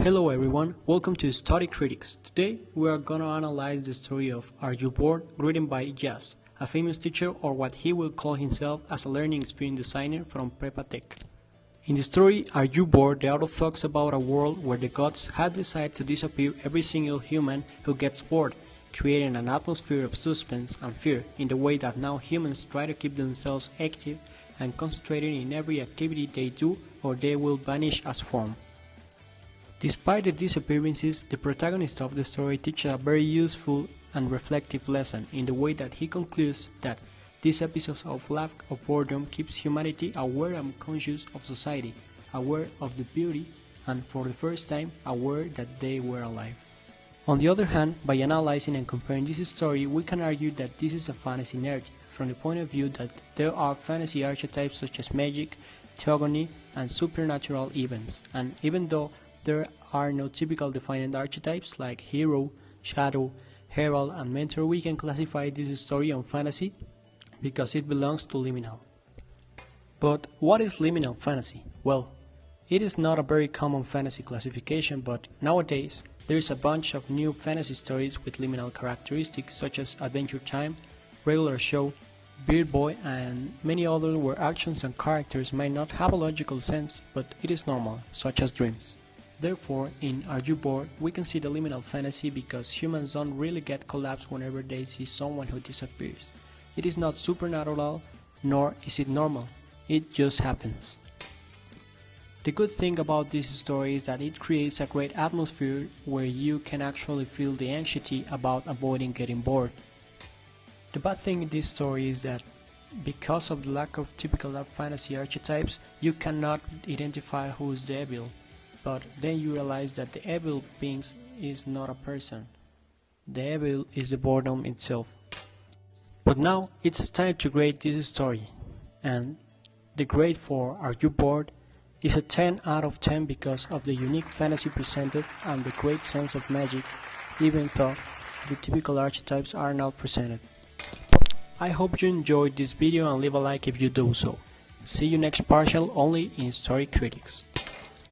Hello everyone, welcome to Story Critics. Today we are gonna analyze the story of Are You Bored? Written by Jazz, a famous teacher or what he will call himself as a learning experience designer from Prepa Tech. In the story Are You Bored? The author talks about a world where the gods have decided to disappear every single human who gets bored, creating an atmosphere of suspense and fear in the way that now humans try to keep themselves active and concentrated in every activity they do or they will vanish as form. Despite the disappearances, the protagonist of the story teaches a very useful and reflective lesson in the way that he concludes that these episodes of lack of boredom keeps humanity aware and conscious of society, aware of the beauty, and for the first time aware that they were alive. On the other hand, by analyzing and comparing this story, we can argue that this is a fantasy narrative, from the point of view that there are fantasy archetypes such as magic, theogony, and supernatural events, and even though there are no typical defined archetypes like hero, shadow, herald, and mentor, we can classify this story on fantasy because it belongs to liminal. But what is liminal fantasy? Well, it is not a very common fantasy classification, but nowadays there is a bunch of new fantasy stories with liminal characteristics such as Adventure Time, Regular Show, Beard Boy, and many others where actions and characters might not have a logical sense, but it is normal, such as dreams. Therefore, in Are You Bored? We can see the liminal fantasy because humans don't really get collapsed whenever they see someone who disappears. It is not supernatural, nor is it normal. It just happens. The good thing about this story is that it creates a great atmosphere where you can actually feel the anxiety about avoiding getting bored. The bad thing in this story is that because of the lack of typical fantasy archetypes, you cannot identify who is the evil. But then you realize that the evil being is not a person. The evil is the boredom itself. But now it's time to grade this story, and the grade for Are You Bored? Is a 10 out of 10 because of the unique fantasy presented and the great sense of magic, even though the typical archetypes are not presented. I hope you enjoyed this video and leave a like if you do so. See you next partial only in Story Critics.